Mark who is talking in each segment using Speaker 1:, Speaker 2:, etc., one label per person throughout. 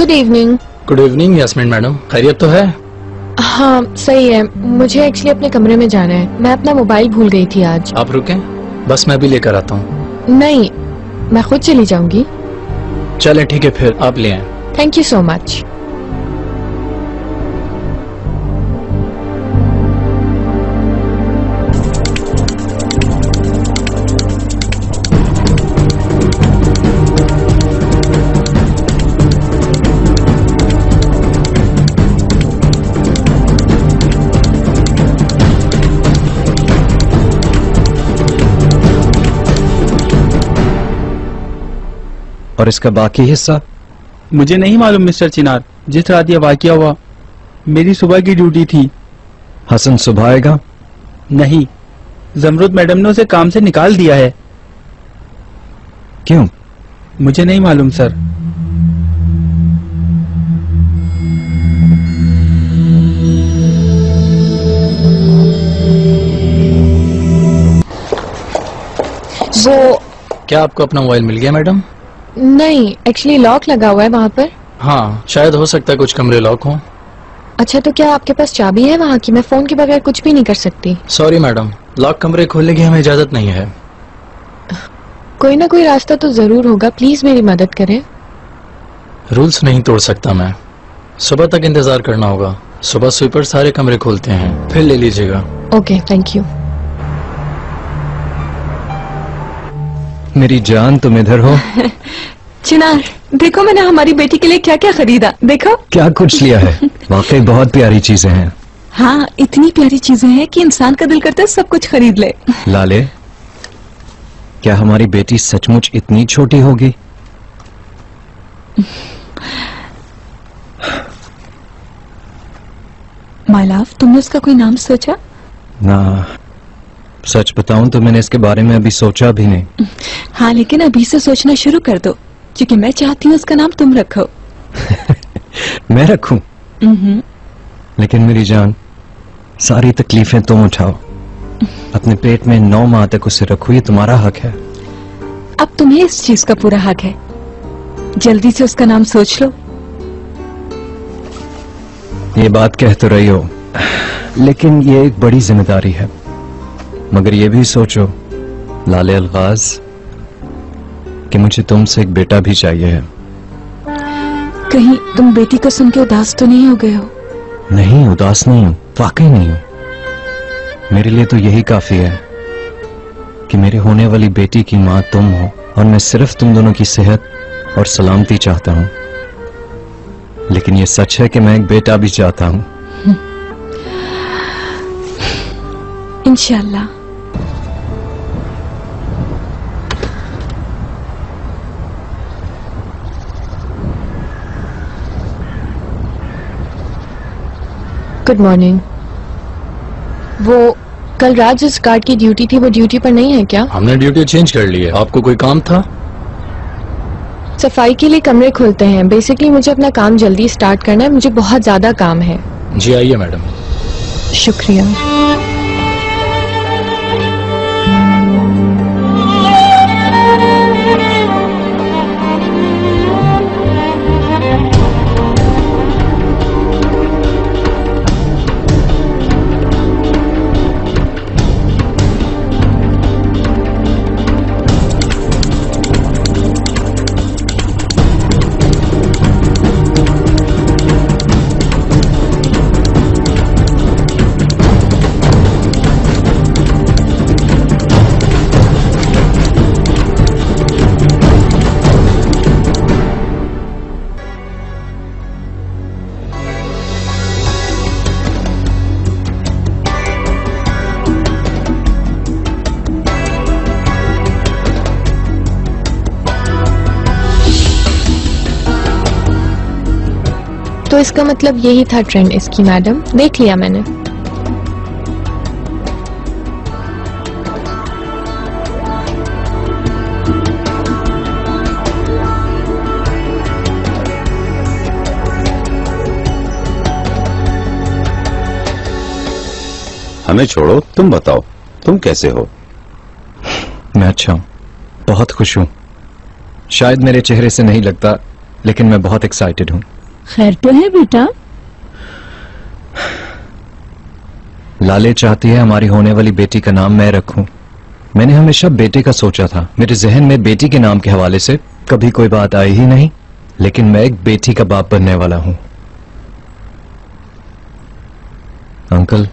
Speaker 1: Good evening.
Speaker 2: Good evening Yasmin madam, खैरियत तो है?
Speaker 1: हाँ सही है, मुझे एक्चुअली अपने कमरे में जाना है। मैं अपना मोबाइल भूल गई थी आज।
Speaker 2: आप रुकें, बस मैं भी लेकर आता हूँ।
Speaker 1: नहीं, मैं खुद चली जाऊंगी।
Speaker 2: चलें ठीक है, फिर आप ले आएं।
Speaker 1: Thank you so much.
Speaker 3: और इसका बाकी हिस्सा?
Speaker 4: मुझे नहीं मालूम मिस्टर चिनार, जिस रात ये वाकया हुआ मेरी सुबह की ड्यूटी थी।
Speaker 3: हसन सुबह आएगा?
Speaker 4: नहीं, जमरुद मैडम ने उसे काम से निकाल दिया है।
Speaker 3: क्यों?
Speaker 4: मुझे नहीं मालूम सर।
Speaker 1: वो
Speaker 2: क्या आपको अपना मोबाइल मिल गया मैडम?
Speaker 1: नहीं, एक्चुअली लॉक लगा हुआ है वहाँ पर।
Speaker 2: हाँ, शायद हो सकता है कुछ कमरे लॉक हों।
Speaker 1: अच्छा, तो क्या आपके पास चाबी है वहाँ की? मैं फोन के बगैर कुछ भी नहीं कर सकती।
Speaker 2: सॉरी मैडम, लॉक कमरे खोलने की हमें इजाजत नहीं है।
Speaker 1: कोई ना कोई रास्ता तो जरूर होगा, प्लीज मेरी मदद करें।
Speaker 2: रूल्स नहीं तोड़ सकता मैं। सुबह तक इंतजार करना होगा। सुबह स्वीपर सारे कमरे खोलते हैं, फिर ले लीजिएगा।
Speaker 1: Okay, thank you.
Speaker 3: मेरी जान, तुम इधर हो?
Speaker 5: चिनार, देखो मैंने हमारी बेटी के लिए क्या क्या खरीदा। देखो
Speaker 3: क्या कुछ लिया है। वाकई बहुत प्यारी चीजें हैं।
Speaker 5: हाँ, इतनी प्यारी चीजें हैं कि इंसान का दिल करता है सब कुछ खरीद ले।
Speaker 3: लाले, क्या हमारी बेटी सचमुच इतनी छोटी होगी?
Speaker 5: माय लव, तुमने उसका कोई नाम सोचा?
Speaker 3: ना, सच बताऊं तो मैंने इसके बारे में अभी सोचा भी नहीं।
Speaker 5: हाँ, लेकिन अभी से सोचना शुरू कर दो, क्योंकि मैं चाहती हूँ उसका नाम तुम रखो।
Speaker 3: मैं रखूं? लेकिन मेरी जान, सारी तकलीफें तुम उठाओ। अपने पेट में 9 माह तक उसे रखो, ये तुम्हारा हक है।
Speaker 5: अब तुम्हें इस चीज का पूरा हक है। जल्दी से उसका नाम सोच लो।
Speaker 3: ये बात कह तो रही हो, लेकिन ये एक बड़ी जिम्मेदारी है। मगर ये भी सोचो लाले अलगाज कि मुझे तुमसे एक बेटा भी चाहिए है।
Speaker 5: कहीं तुम बेटी को सुन के उदास तो नहीं हो गए हो?
Speaker 3: नहीं, उदास नहीं हूं, वाकई नहीं हूं। मेरे लिए तो यही काफी है कि मेरे होने वाली बेटी की मां तुम हो, और मैं सिर्फ तुम दोनों की सेहत और सलामती चाहता हूं। लेकिन ये सच है कि मैं एक बेटा भी चाहता हूं।
Speaker 5: इंशाल्लाह।
Speaker 1: Good morning. वो कल रात जिस गार्ड की ड्यूटी थी वो ड्यूटी पर नहीं है क्या?
Speaker 2: हमने ड्यूटी चेंज कर ली है। आपको कोई काम था?
Speaker 1: सफाई के लिए कमरे खुलते हैं। बेसिकली मुझे अपना काम जल्दी स्टार्ट करना है, मुझे बहुत ज्यादा काम है।
Speaker 2: जी आइए मैडम।
Speaker 1: शुक्रिया। तो इसका मतलब यही था ट्रेंड इसकी। मैडम, देख लिया मैंने।
Speaker 6: हमें छोड़ो, तुम बताओ, तुम कैसे हो?
Speaker 3: मैं अच्छा हूं, बहुत खुश हूं। शायद मेरे चेहरे से नहीं लगता, लेकिन मैं बहुत एक्साइटेड हूं।
Speaker 5: खैर तो है बेटा?
Speaker 3: लाले चाहती है हमारी होने वाली बेटी का नाम मैं रखूं। मैंने हमेशा बेटे का सोचा था। मेरे जहन में बेटी के नाम के हवाले से कभी कोई बात आई ही नहीं, लेकिन मैं एक बेटी का बाप बनने वाला हूं। अंकल,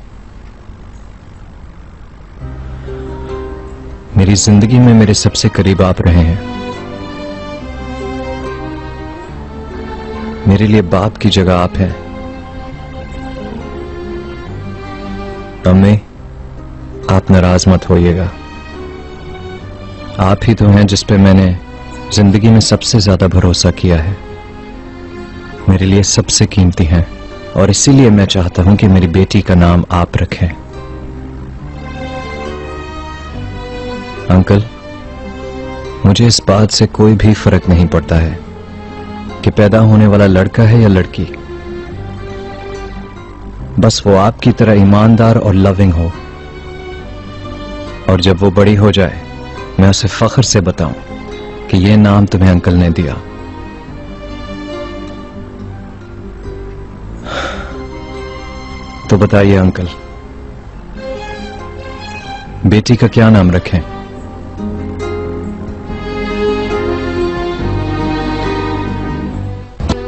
Speaker 3: मेरी जिंदगी में मेरे सबसे करीब आप रहे हैं। मेरे लिए बाप की जगह आप हैं। अम्मी, आप नाराज मत होइएगा। आप ही तो हैं जिस पे मैंने जिंदगी में सबसे ज्यादा भरोसा किया है। मेरे लिए सबसे कीमती हैं और इसीलिए मैं चाहता हूं कि मेरी बेटी का नाम आप रखें। अंकल, मुझे इस बात से कोई भी फर्क नहीं पड़ता है कि पैदा होने वाला लड़का है या लड़की। बस वो आपकी तरह ईमानदार और लविंग हो, और जब वो बड़ी हो जाए मैं उसे फख्र से बताऊं कि ये नाम तुम्हें अंकल ने दिया। तो बताइए अंकल, बेटी का क्या नाम रखें?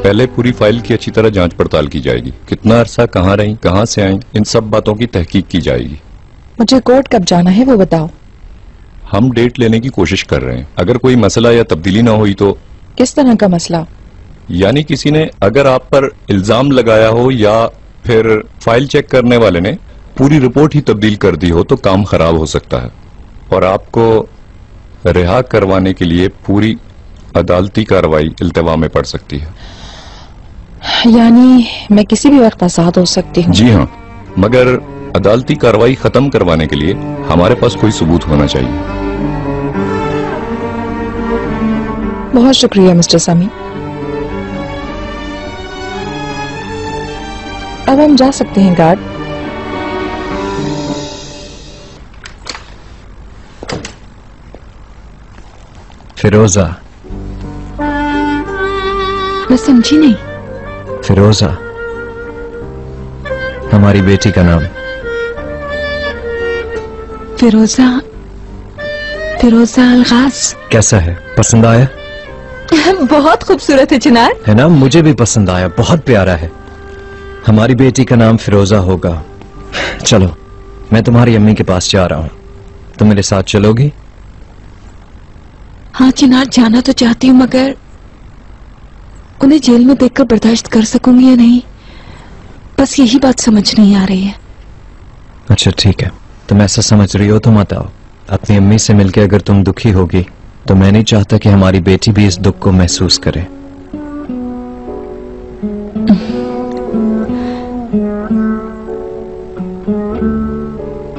Speaker 6: पहले पूरी फाइल की अच्छी तरह जांच पड़ताल की जाएगी। कितना अरसा कहाँ रही, कहाँ से आई, इन सब बातों की तहकीक की जाएगी।
Speaker 1: मुझे कोर्ट कब जाना है वो बताओ।
Speaker 6: हम डेट लेने की कोशिश कर रहे हैं। अगर कोई मसला या तब्दीली ना हुई तो।
Speaker 1: किस तरह का मसला?
Speaker 6: यानी किसी ने अगर आप पर इल्जाम लगाया हो या फिर फाइल चेक करने वाले ने पूरी रिपोर्ट ही तब्दील कर दी हो तो काम खराब हो सकता है और आपको रिहा करवाने के लिए पूरी अदालती कार्रवाई इल्तवा में पड़ सकती है।
Speaker 1: यानी मैं किसी भी वक्त आजाद हो सकती हूँ?
Speaker 6: जी हाँ, मगर अदालती कार्रवाई खत्म करवाने के लिए हमारे पास कोई सबूत होना चाहिए।
Speaker 1: बहुत शुक्रिया मिस्टर समी। अब हम जा सकते हैं गार्ड।
Speaker 3: फिरोजा।
Speaker 5: मैं समझी नहीं।
Speaker 3: फिरोजा, हमारी बेटी का नाम।
Speaker 5: फिरोजा, फिरोजा अलगाज।
Speaker 3: कैसा है, पसंद आया?
Speaker 5: बहुत खूबसूरत है चिनार।
Speaker 3: है ना, मुझे भी पसंद आया, बहुत प्यारा है। हमारी बेटी का नाम फिरोजा होगा। चलो, मैं तुम्हारी अम्मी के पास जा रहा हूं, तुम मेरे साथ चलोगी?
Speaker 5: हाँ चिनार, जाना तो चाहती हूँ, मगर उन्हें जेल में देखकर बर्दाश्त कर सकूंगी या नहीं, बस यही बात समझ नहीं आ रही है।
Speaker 3: अच्छा ठीक है, तुम ऐसा समझ रही हो तो मत आओ। अपनी अम्मी से मिलकर अगर तुम दुखी होगी तो मैं नहीं चाहता कि हमारी बेटी भी इस दुख को महसूस करे।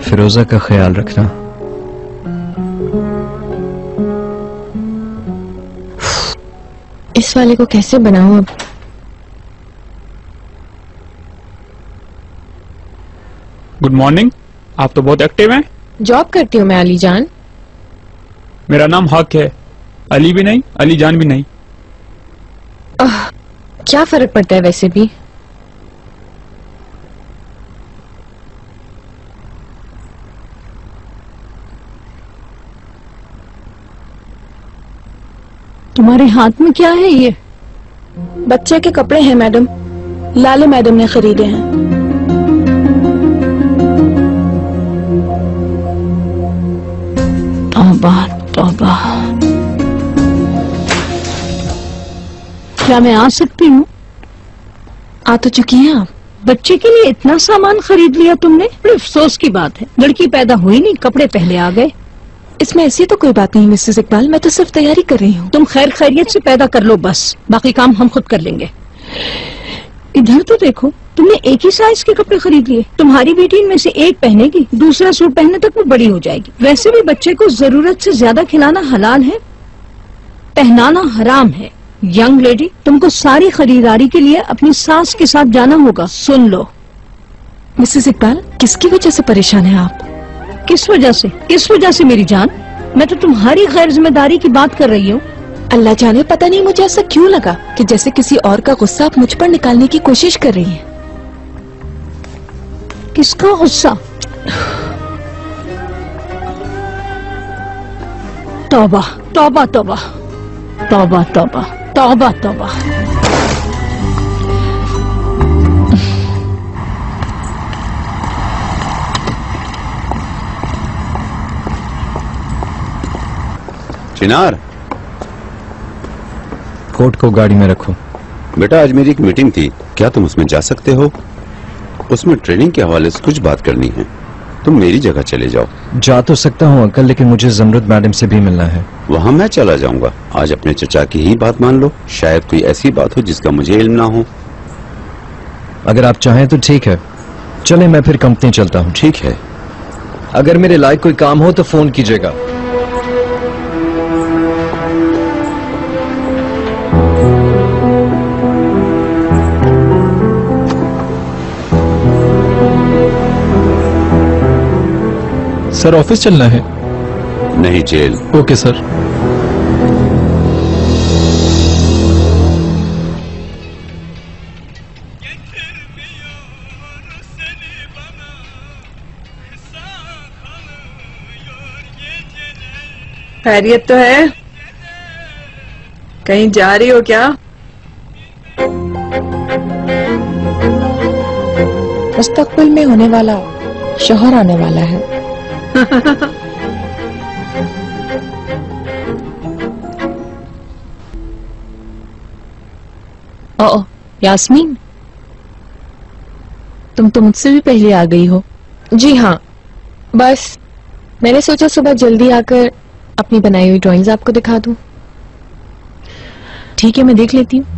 Speaker 3: फिरोजा का ख्याल रखना।
Speaker 1: इस वाले को कैसे बनाऊं अब?
Speaker 4: Good morning. आप तो बहुत एक्टिव हैं।
Speaker 1: जॉब करती हूँ मैं अली जान।
Speaker 4: मेरा नाम हक है, अली भी नहीं, अली जान भी नहीं।
Speaker 1: क्या फर्क पड़ता है वैसे भी?
Speaker 5: तुम्हारे हाथ में क्या है ये?
Speaker 1: बच्चे के कपड़े हैं मैडम, लाले मैडम ने खरीदे हैं।
Speaker 5: तौबा तौबा। क्या मैं आ सकती हूँ?
Speaker 1: आ तो चुकी हैं आप।
Speaker 5: बच्चे के लिए इतना सामान खरीद लिया तुमने? बड़े अफसोस की बात है, लड़की पैदा हुई नहीं, कपड़े पहले आ गए।
Speaker 1: इसमें ऐसी तो कोई बात नहीं मिसेस इकबाल, मैं तो सिर्फ तैयारी कर रही हूँ।
Speaker 5: तुम खैर खैरियत से पैदा कर लो, बस बाकी काम हम खुद कर लेंगे। इधर तो देखो, तुमने एक ही साइज के कपड़े खरीद लिए। तुम्हारी बेटी इनमें से एक पहनेगी, दूसरा सूट पहनने तक वो बड़ी हो जाएगी। वैसे भी बच्चे को जरूरत से ज्यादा खिलाना हलाल है, पहनाना हराम है। यंग लेडी, तुमको सारी खरीदारी के लिए अपनी सास के साथ जाना होगा। सुन लो
Speaker 1: मिसेस इकबाल, किसकी वजह से परेशान है आप?
Speaker 5: किस वजह से? किस वजह से मेरी जान? मैं तो तुम्हारी गैर जिम्मेदारी की बात कर रही हूँ।
Speaker 1: अल्लाह जाने पता नहीं मुझे ऐसा क्यों लगा कि जैसे किसी और का गुस्सा आप मुझ पर निकालने की कोशिश कर रही हैं।
Speaker 5: किसका गुस्सा? तौबा तौबा तौबा तौबा तौबा तौबा तौबा।
Speaker 7: चिनार,
Speaker 3: कोट को गाड़ी में रखो।
Speaker 7: बेटा आज मेरी एक मीटिंग थी, क्या तुम उसमें जा सकते हो? उसमें ट्रेनिंग के हवाले से कुछ बात करनी है, तुम मेरी जगह चले जाओ।
Speaker 3: जा तो सकता हूँ अंकल, लेकिन मुझे जमरुद मैडम से भी मिलना है।
Speaker 7: वहाँ मैं चला जाऊंगा। आज अपने चचा की ही बात मान लो, शायद कोई ऐसी बात हो जिसका मुझे इल्म ना हो।
Speaker 3: अगर आप चाहें तो ठीक है, चले मैं फिर कंपनी चलता हूँ।
Speaker 7: ठीक है।
Speaker 3: अगर मेरे लायक कोई काम हो तो फोन कीजिएगा।
Speaker 2: सर ऑफिस चलना है?
Speaker 7: नहीं, जेल।
Speaker 2: Okay sir.
Speaker 8: खैरियत तो है? कहीं जा रही हो क्या?
Speaker 1: मुस्तकबिल में होने वाला शौहर आने वाला है।
Speaker 9: ओ यास्मीन, तुम तो मुझसे भी पहले आ गई हो।
Speaker 1: जी हाँ, बस मैंने सोचा सुबह जल्दी आकर अपनी बनाई हुई ड्राइंग्स आपको दिखा दूं।
Speaker 9: ठीक है, मैं देख लेती हूँ।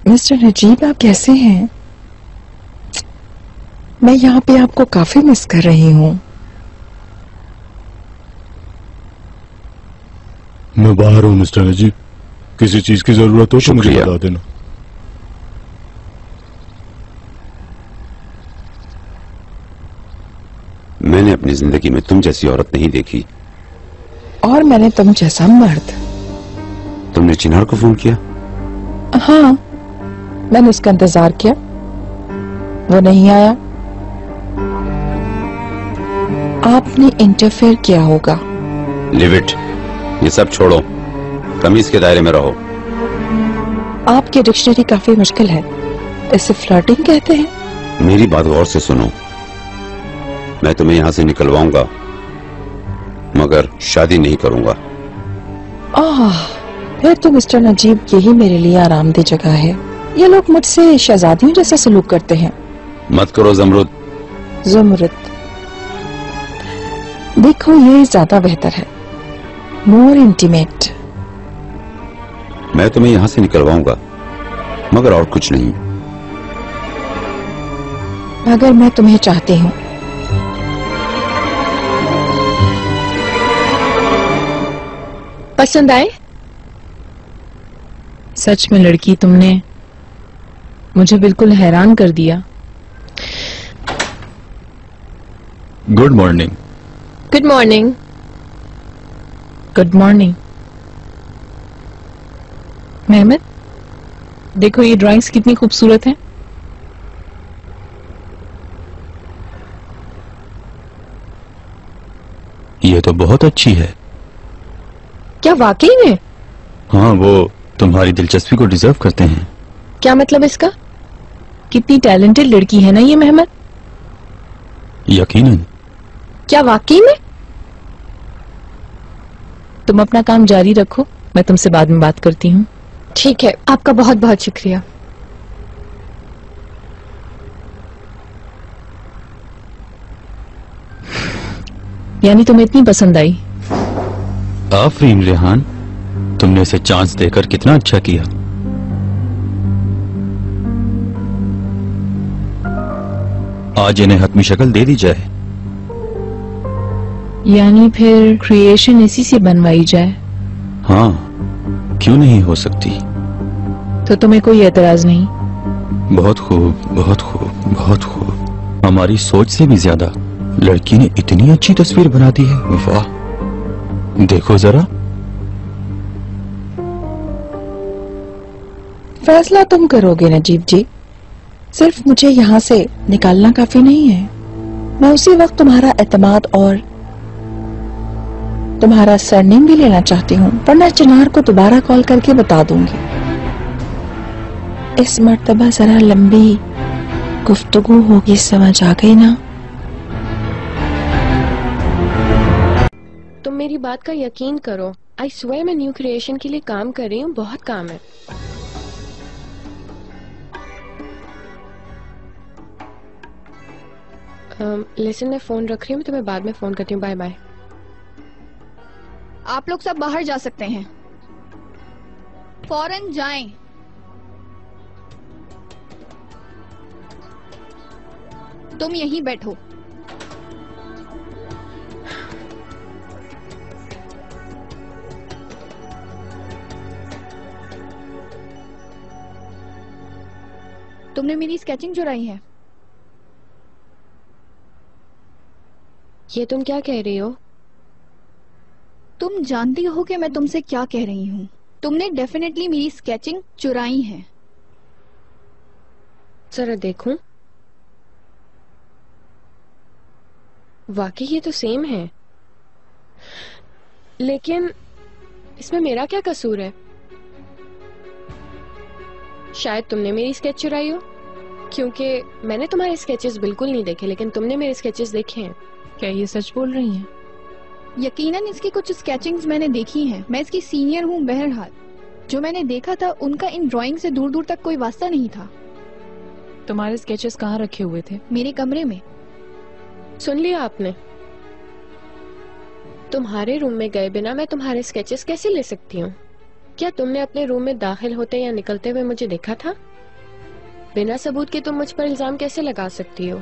Speaker 10: मिस्टर नजीब, आप कैसे हैं? मैं यहाँ पे आपको काफी मिस कर रही हूँ।
Speaker 11: मैं बाहर हूँ मिस्टर नजीब, किसी चीज की जरूरत हो तो मुझे बता देना।
Speaker 7: मैंने अपनी जिंदगी में तुम जैसी औरत नहीं देखी।
Speaker 10: और मैंने तुम जैसा मर्द।
Speaker 7: तुमने चिनार को फोन किया?
Speaker 10: हाँ, मैंने उसका इंतजार किया, वो नहीं आया। आपने इंटरफेयर किया होगा।
Speaker 7: लिव इट, ये सब छोड़ो, तमीज के दायरे में रहो।
Speaker 10: आपकी डिक्शनरी काफी मुश्किल है, इसे फ्लर्टिंग कहते हैं।
Speaker 7: मेरी बात गौर से सुनो, मैं तुम्हें यहां से निकलवाऊंगा मगर शादी नहीं करूंगा।
Speaker 10: फिर तो मिस्टर नजीब यही मेरे लिए आरामदेह जगह है। ये लोग मुझसे शहजादियों जैसा सलूक करते हैं।
Speaker 7: मत करो जमरुद।
Speaker 10: जमरुद, देखो ये ज्यादा बेहतर है, मोर इंटीमेट।
Speaker 7: मैं तुम्हें यहां से निकलवाऊंगा मगर और कुछ नहीं।
Speaker 10: मगर मैं तुम्हें चाहती हूँ।
Speaker 1: पसंद आए?
Speaker 9: सच में लड़की, तुमने मुझे बिल्कुल हैरान कर दिया।
Speaker 2: Good morning.
Speaker 1: Good morning.
Speaker 9: Good morning. Mehmed, देखो ये ड्राइंग्स कितनी खूबसूरत हैं।
Speaker 11: ये तो बहुत अच्छी है।
Speaker 1: क्या वाकई में?
Speaker 11: हाँ, वो तुम्हारी दिलचस्पी को डिजर्व करते हैं।
Speaker 1: क्या मतलब इसका?
Speaker 9: कितनी टैलेंटेड लड़की है ना ये मेहमद।
Speaker 11: यकीनन।
Speaker 1: क्या वाकई में?
Speaker 9: तुम अपना काम जारी रखो, मैं तुमसे बाद में बात करती हूँ।
Speaker 1: ठीक है, आपका बहुत बहुत शुक्रिया।
Speaker 9: यानी तुम्हें इतनी पसंद आई?
Speaker 11: आफरीन रेहान, तुमने इसे चांस देकर कितना अच्छा किया। आज इन्हें हतमी शक्ल दे दी जाए।
Speaker 9: यानी फिर क्रिएशन इसी से बनवाई जाए?
Speaker 11: हाँ, क्यों नहीं हो सकती।
Speaker 9: तो तुम्हें कोई एतराज नहीं?
Speaker 11: बहुत खूब, बहुत खूब, बहुत खूब। हमारी सोच से भी ज्यादा लड़की ने इतनी अच्छी तस्वीर बना दी है। वाह, देखो जरा।
Speaker 10: फैसला तुम करोगे नजीब जी, सिर्फ मुझे यहाँ से निकालना काफी नहीं है। मैं उसी वक्त तुम्हारा एतमाद और तुम्हारा सरनेम भी लेना चाहती हूँ, वरना चिनार को दोबारा कॉल करके बता दूंगी। इस मर्तबा जरा लंबी गुफ्तगू होगी, समझ आ गई ना?
Speaker 1: तुम मेरी बात का यकीन करो, आई स्वेयर मैं न्यू क्रिएशन के लिए काम कर रही हूँ, बहुत काम है। लिसन, मैं फोन रख रही हूँ, तुम्हें बाद में फोन करती हूँ। Bye bye.
Speaker 12: आप लोग सब बाहर जा सकते हैं, फौरन जाएं। तुम यहीं बैठो। तुमने मेरी स्केचिंग चुराई है।
Speaker 1: ये तुम क्या कह रही हो?
Speaker 12: तुम जानती हो कि मैं तुमसे क्या कह रही हूँ। तुमने डेफिनेटली मेरी स्केचिंग चुराई है।
Speaker 1: जरा देखूं। वाकई ये तो सेम है, लेकिन इसमें मेरा क्या कसूर है? शायद तुमने मेरी स्केच चुराई हो, क्योंकि मैंने तुम्हारे स्केचेस बिल्कुल नहीं देखे, लेकिन तुमने मेरे स्केचेस देखे हैं।
Speaker 9: क्या ये सच बोल रही हैं?
Speaker 12: यकीनन इसकी कुछ स्केचिंग्स मैंने देखी हैं। मैं इसकी सीनियर हूँ। बहरहाल जो मैंने देखा था उनका इन ड्राइंग से दूर दूर तक कोई वास्ता नहीं था।
Speaker 9: तुम्हारे स्केचेस कहाँ रखे हुए थे?
Speaker 12: मेरे कमरे में।
Speaker 1: सुन लिया आपने? तुम्हारे रूम में गए बिना मैं तुम्हारे स्केचेस कैसे ले सकती हूँ? क्या तुमने अपने रूम में दाखिल होते या निकलते हुए मुझे देखा था? बिना सबूत के तुम मुझ पर इल्जाम कैसे लगा सकती हो?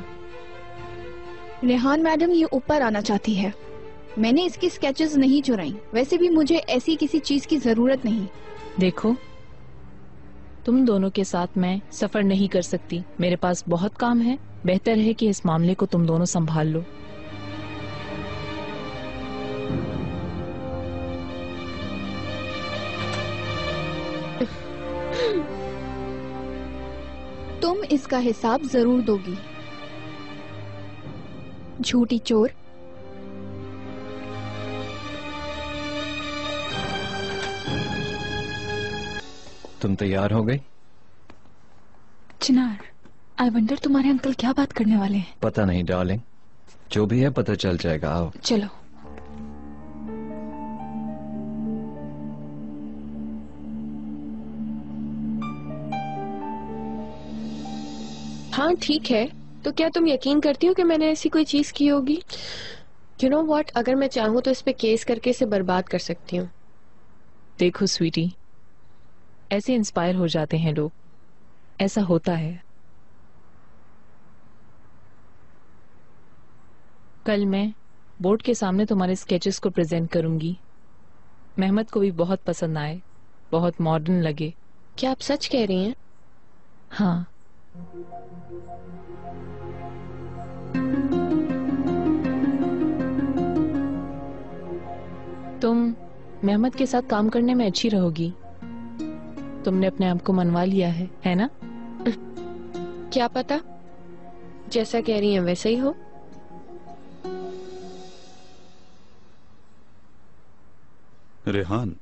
Speaker 12: रेहान मैडम ये ऊपर आना चाहती है। मैंने इसकी स्केचेस नहीं चुराई। वैसे भी मुझे ऐसी किसी चीज की जरूरत नहीं।
Speaker 9: देखो, तुम दोनों के साथ मैं सफर नहीं कर सकती। मेरे पास बहुत काम है। बेहतर है कि इस मामले को तुम दोनों संभाल लो।
Speaker 12: तुम इसका हिसाब जरूर दोगी, झूठी चोर।
Speaker 3: तुम तैयार हो गई?
Speaker 13: चिनार, आई वंडर तुम्हारे अंकल क्या बात करने वाले हैं?
Speaker 3: पता नहीं डार्लिंग, जो भी है पता चल जाएगा। आओ
Speaker 13: चलो।
Speaker 1: हाँ ठीक है, तो क्या तुम यकीन करती हो कि मैंने ऐसी कोई चीज की होगी? यू नो व्हाट, अगर मैं चाहूँ तो इस पे केस करके इसे बर्बाद कर सकती हूँ।
Speaker 9: देखो स्वीटी, ऐसे इंस्पायर हो जाते हैं लोग, ऐसा होता है। कल मैं बोर्ड के सामने तुम्हारे स्केचेस को प्रेजेंट करूंगी। मेहमद को भी बहुत पसंद आए, बहुत मॉडर्न लगे।
Speaker 1: क्या आप सच कह रही हैं?
Speaker 9: हाँ। तुम मेहमद के साथ काम करने में अच्छी रहोगी। तुमने अपने आप को मनवा लिया है ना?
Speaker 1: क्या पता, जैसा कह रही हैं वैसा ही हो।
Speaker 11: रेहान,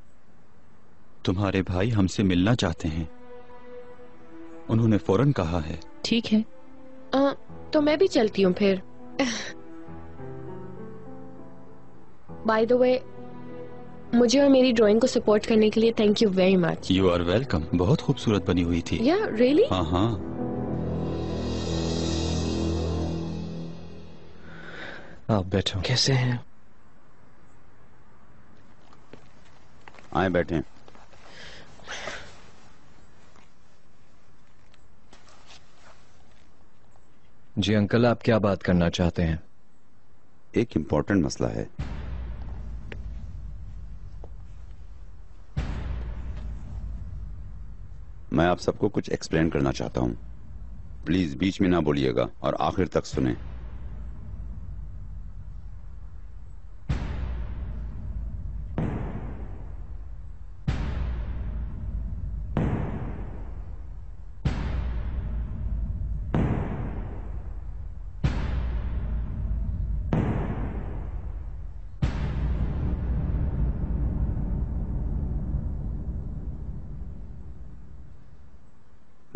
Speaker 11: तुम्हारे भाई हमसे मिलना चाहते हैं। उन्होंने फौरन कहा है।
Speaker 9: ठीक है।
Speaker 1: तो मैं भी चलती हूँ फिर। बाय द वे, मुझे और मेरी ड्राइंग को सपोर्ट करने के लिए thank you very much.
Speaker 11: You are welcome. बहुत खूबसूरत बनी हुई थी।
Speaker 1: या रियली?
Speaker 11: हाँ हाँ।
Speaker 3: आप बैठो।
Speaker 2: कैसे हैं?
Speaker 7: आए बैठे।
Speaker 3: जी अंकल, आप क्या बात करना चाहते हैं?
Speaker 7: एक इम्पोर्टेंट मसला है। मैं आप सबको कुछ एक्सप्लेन करना चाहता हूं। प्लीज बीच में ना बोलिएगा और आखिर तक सुने।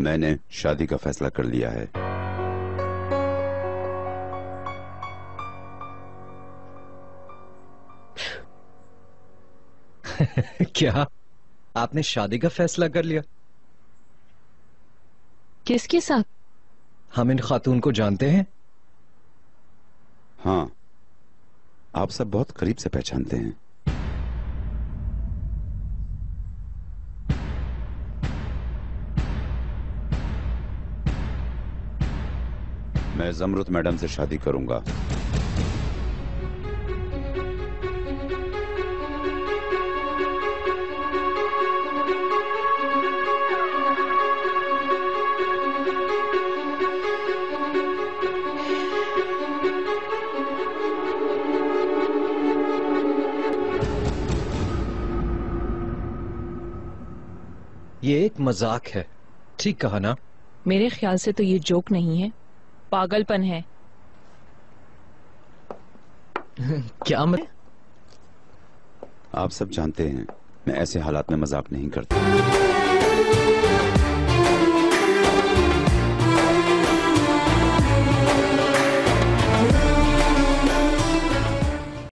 Speaker 7: मैंने शादी का फैसला कर लिया है।
Speaker 3: क्या आपने शादी का फैसला कर लिया?
Speaker 9: किसके साथ?
Speaker 3: हम इन खातून को जानते हैं?
Speaker 7: हाँ, आप सब बहुत करीब से पहचानते हैं। मैं जमरुत मैडम से शादी करूंगा।
Speaker 3: ये एक मजाक है, ठीक कहा ना?
Speaker 9: मेरे ख्याल से तो ये जोक नहीं है, पागलपन है।
Speaker 3: क्या
Speaker 7: आप सब जानते हैं मैं ऐसे हालात में मजाक नहीं करता।